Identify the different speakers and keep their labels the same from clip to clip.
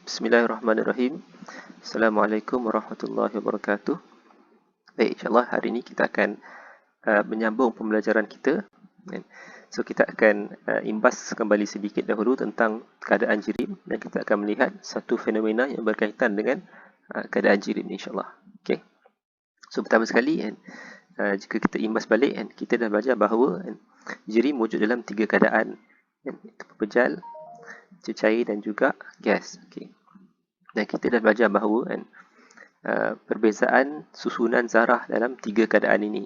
Speaker 1: Bismillahirrahmanirrahim. Assalamualaikum warahmatullahi wabarakatuh. Baik, insyaAllah hari ini kita akan menyambung pembelajaran kita. So, kita akan imbas kembali sedikit dahulu tentang keadaan jirim dan kita akan melihat satu fenomena yang berkaitan dengan keadaan jirim, insyaAllah. Okay. So, pertama sekali, jika kita imbas balik, kita dah belajar bahawa jirim wujud dalam 3 keadaan. Itu pepejal, cecair dan juga gas. Okay. Dan kita dah belajar bahawa perbezaan susunan zarah dalam 3 keadaan ini.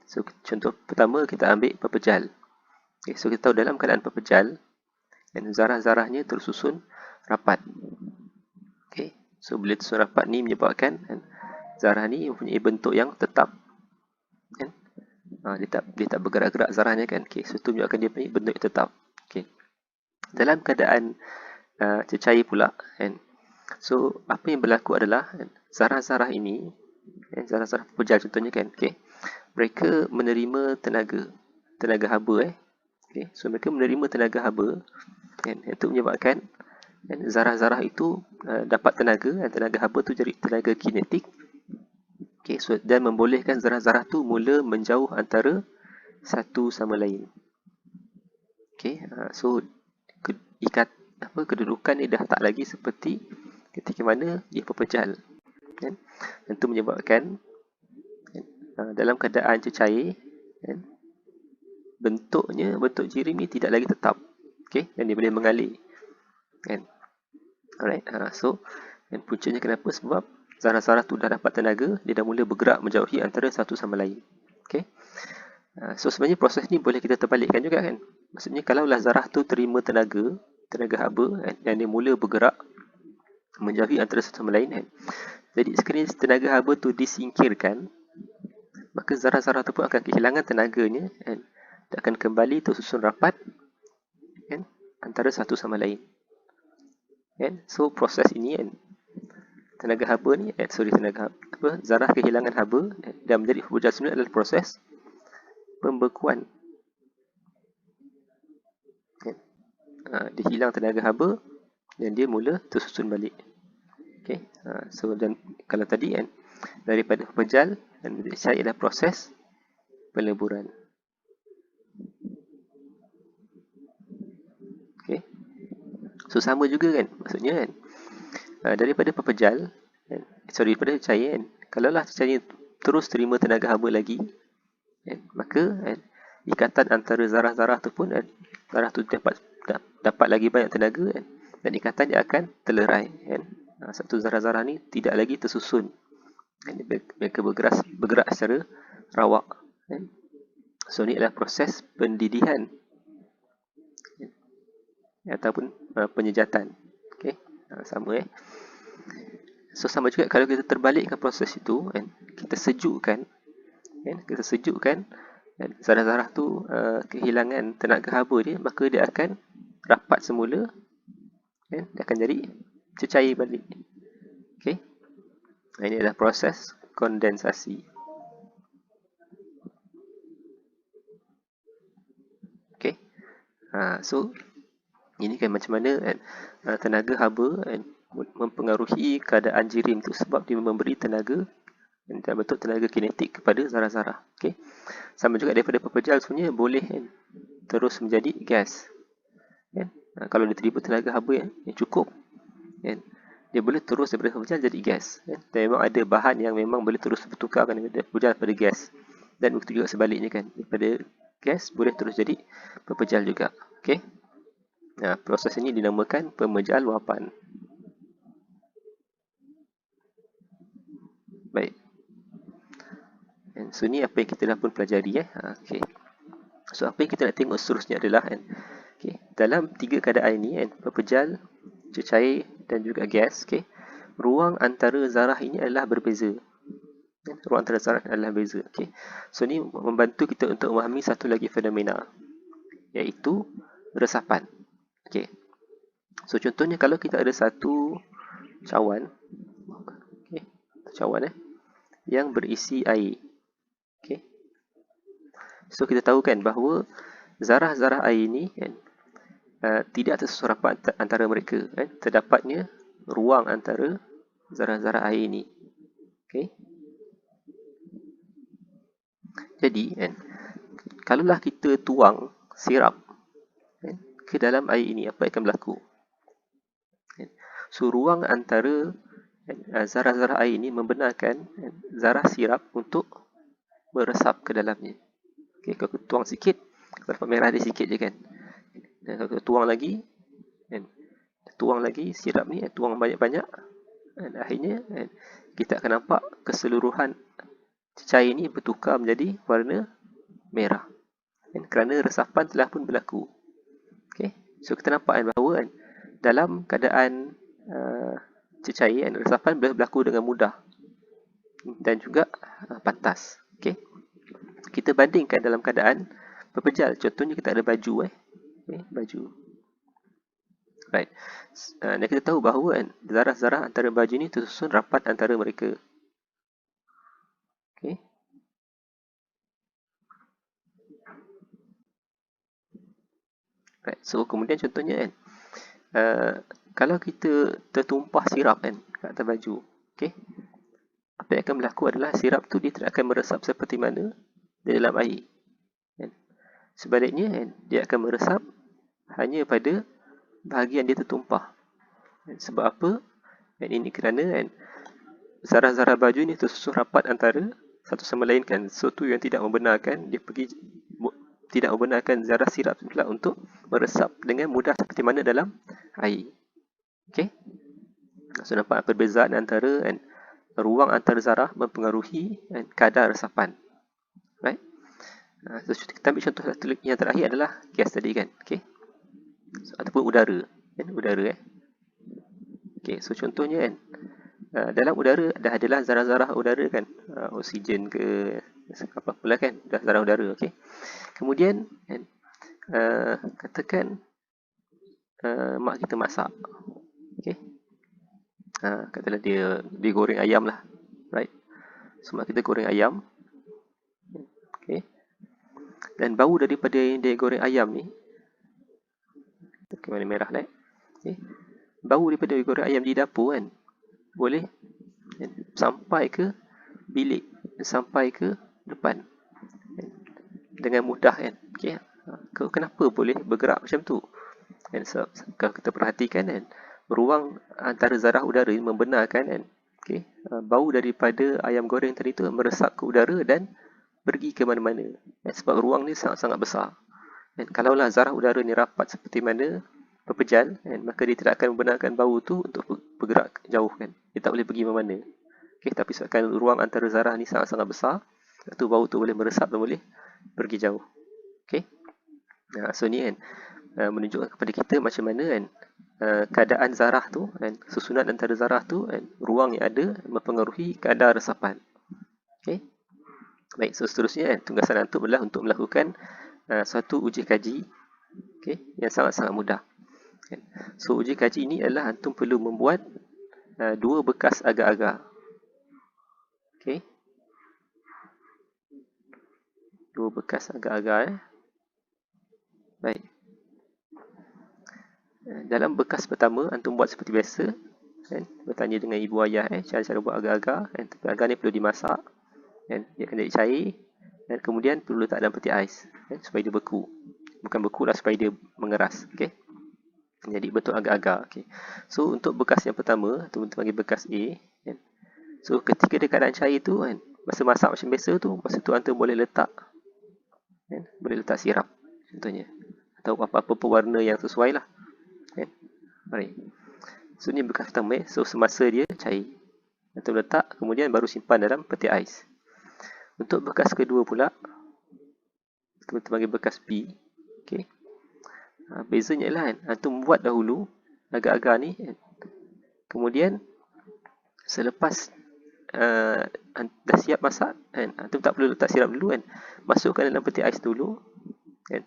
Speaker 1: So, contoh pertama kita ambil pepejal. Okay, so, kita tahu dalam keadaan pepejal, zarah-zarahnya tersusun rapat. Okay, so, bila tersusun rapat ni menyebabkan zarah ni mempunyai bentuk yang tetap. Dia tak bergerak-gerak zarahnya kan. Okay, so, itu menyebabkan dia punya bentuk yang tetap. Okay. Dalam keadaan cecair pula, so, apa yang berlaku adalah zarah-zarah ini, zarah-zarah pepejal contohnya kan, mereka menerima tenaga haba. So, mereka menerima tenaga haba, itu menyebabkan zarah-zarah itu dapat tenaga haba tu jadi tenaga kinetik. So, dan membolehkan zarah-zarah tu mula menjauh antara satu sama lain. So, kedudukan ni dah tak lagi seperti ketika mana dia pepejal. Itu menyebabkan dalam keadaan cecair, bentuk jirim ni tidak lagi tetap. Dan dia boleh mengalir. Alright. So, puncanya kenapa? Sebab zarah-zarah tu dah dapat tenaga, dia dah mula bergerak menjauhi antara satu sama lain. So, sebenarnya proses ni boleh kita terbalikkan juga kan. Maksudnya kalaulah zarah tu terima tenaga haba, dan dia mula bergerak menjauhi antara satu sama lain, jadi sekiranya tenaga haba tu disingkirkan, maka zarah-zarah tu pun akan kehilangan tenaganya dan akan kembali tersusun rapat antara satu sama lain. So, proses ini tenaga haba ni, zarah kehilangan haba dan menjadi pepejal sebenarnya adalah proses pembekuan. Dia hilang tenaga haba dan dia mula tersusun balik. So, dan kalau tadi daripada pepejal dan cecair adalah proses peleburan. So, sama juga kan, maksudnya daripada pepejal, daripada cecair, kalaulah cecair terus terima tenaga haba lagi, maka ikatan antara zarah-zarah tu pun, zarah tu dapat lagi banyak tenaga, dan ikatan dia akan terlerai. Satu zarah-zarah ni tidak lagi tersusun, mereka bergerak secara rawak. So, ni adalah proses pendidihan ataupun penyejatan. Sama. So, sama juga kalau kita terbalikkan proses itu, kita sejukkan zarah-zarah tu kehilangan tenaga haba dia, maka dia akan rapat semula, dia akan jadi cecair balik. Ini adalah proses kondensasi. So, ini kan macam mana tenaga haba mempengaruhi keadaan jirim tu, sebab dia memberi tenaga dalam bentuk tenaga kinetik kepada zarah-zarah. Sama juga daripada pepejal sebenarnya boleh terus menjadi gas. Kalau dia terima tenaga haba yang cukup, dia boleh terus daripada pepejal jadi gas. Dan memang ada bahan yang memang boleh terus bertukarkan daripada pepejal pada gas. Dan begitu juga sebaliknya kan, daripada gas boleh terus jadi pepejal juga. Proses ini dinamakan pemejal wapan. Baik. So, ni apa yang kita dah pun pelajari. So, apa yang kita nak tengok seterusnya adalah dalam 3 keadaan ini, pepejal, cecair dan juga gas, ruang antara zarah ini adalah berbeza. Ruang antara zarah adalah berbeza. So, ni membantu kita untuk memahami satu lagi fenomena, iaitu resapan. So, contohnya kalau kita ada satu cawan, yang berisi air. So, kita tahu kan bahawa zarah-zarah air ini tidak tersusun rapat antara mereka. Terdapatnya ruang antara zarah-zarah air ni. Okay. Jadi kan, kalaulah kita tuang sirap kan, ke dalam air ini, apa yang akan berlaku? So ruang antara zarah-zarah air ini membenarkan zarah sirap untuk meresap ke dalamnya. Okay, kalau kita tuang sikit, dapat merah dia sikit je kan. Dan kalau kita tuang lagi, tuang lagi sirap ni, tuang banyak-banyak, dan akhirnya kita akan nampak keseluruhan cair ni bertukar menjadi warna merah. Dan kerana resapan telah pun berlaku. Okay. So kita nampak bahawa dalam keadaan cecair, resapan boleh berlaku dengan mudah dan juga pantas. Okay. Kita bandingkan dalam keadaan berpejal. Contohnya kita ada baju. Okay, baju. Right. Dan kita tahu bahawa zarah-zarah antara baju ni tersusun rapat antara mereka. Okay. Right. So kemudian contohnya kalau kita tertumpah sirap kat atas baju, okay, apa yang akan berlaku adalah sirap tu dia tidak akan meresap seperti mana di dalam air. Sebaliknya dia akan meresap hanya pada bahagian dia tertumpah. Sebab apa? Ini kerana zarah-zarah baju ni tersusun rapat antara satu sama lain kan. So tu yang tidak membenarkan tidak membenarkan zarah sirap pula untuk meresap dengan mudah seperti mana dalam air. Okey. So nampak perbezaan antara ruang antara zarah mempengaruhi kadar resapan. Right? So kita ambil contoh yang terakhir adalah gas tadi kan. Okey. So, ataupun udara. Udara Okey, so contohnya dalam udara adalah zarah-zarah udara kan. Oksigen ke apa-apa lah kan. Dah zarah udara. Okey. Kemudian katakan mak kita masak. Okey. Katalah dia goreng ayam lah. Right. So mak kita goreng ayam. Okey. Dan bau daripada dia goreng ayam ni, warna merah lah. Okay. Bau daripada goreng ayam di dapur kan, boleh sampai ke bilik, sampai ke depan dengan mudah kan. Okay. Kenapa boleh bergerak macam tu? So, kalau kita perhatikan ruang antara zarah udara membenarkan okay, bau daripada ayam goreng tadi tu meresap ke udara dan pergi ke mana-mana. Sebab ruang ni sangat-sangat besar. Kalaulah zarah udara ni rapat seperti mana berpejal, maka dia tidak akan membenarkan bau tu untuk bergerak jauh kan. Dia tak boleh pergi mana-mana. Okay, tapi sebabkan ruang antara zarah ni sangat-sangat besar, tu bau tu boleh meresap dan boleh pergi jauh. Okay. So ni menunjukkan kepada kita macam mana keadaan zarah tu, susunan antara zarah tu, ruang yang ada mempengaruhi kadar resapan. Okay. Baik, so seterusnya tugasan antum adalah untuk melakukan suatu uji kaji, okay, yang sangat-sangat mudah. So uji kaji ini adalah antum perlu membuat dua bekas agar-agar. Okay. Dua bekas agar-agar. Baik. Dalam bekas pertama antum buat seperti biasa, bertanya dengan ibu ayah cara-cara buat agar-agar. Tapi agar ni perlu dimasak, dia akan jadi cair, dan kemudian perlu letak dalam peti ais supaya dia beku. Bukan beku lah, supaya dia mengeras. Okay. Jadi bentuk agar-agar. Okay. So untuk bekas yang pertama, teman-teman panggil bekas A. So ketika dia keadaan cair tu, masa masak macam biasa tu, masa tu antum boleh letak sirap contohnya, atau apa-apa pewarna yang sesuai lah. Baik. So ni bekas pertama. So semasa dia cair, antum letak, kemudian baru simpan dalam peti ais. Untuk bekas kedua pula, teman-teman panggil bekas B. Okay. Bezanya ialah antum buat dahulu agar-agar ni, kemudian selepas dah siap masak, antum tak perlu letak sirap dulu masukkan dalam peti ais dulu,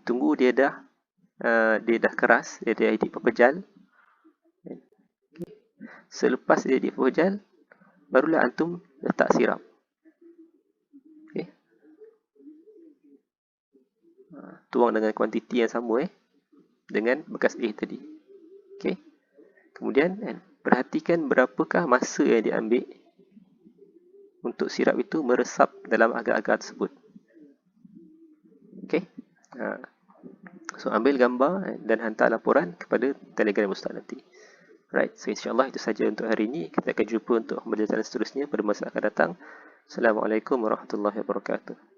Speaker 1: tunggu dia dah keras, dia dah jadi berpejal. Selepas dia jadi berpejal, barulah antum letak sirap. Okay. Tuang dengan kuantiti yang sama dengan bekas A tadi. Okay. Kemudian perhatikan berapakah masa yang diambil untuk sirap itu meresap dalam agar-agar tersebut. Okey. So ambil gambar dan hantar laporan kepada Telegram Ustaz nanti. Right, so insyaAllah itu saja untuk hari ini. Kita akan jumpa untuk pembelajaran seterusnya pada masa akan datang. Assalamualaikum warahmatullahi wabarakatuh.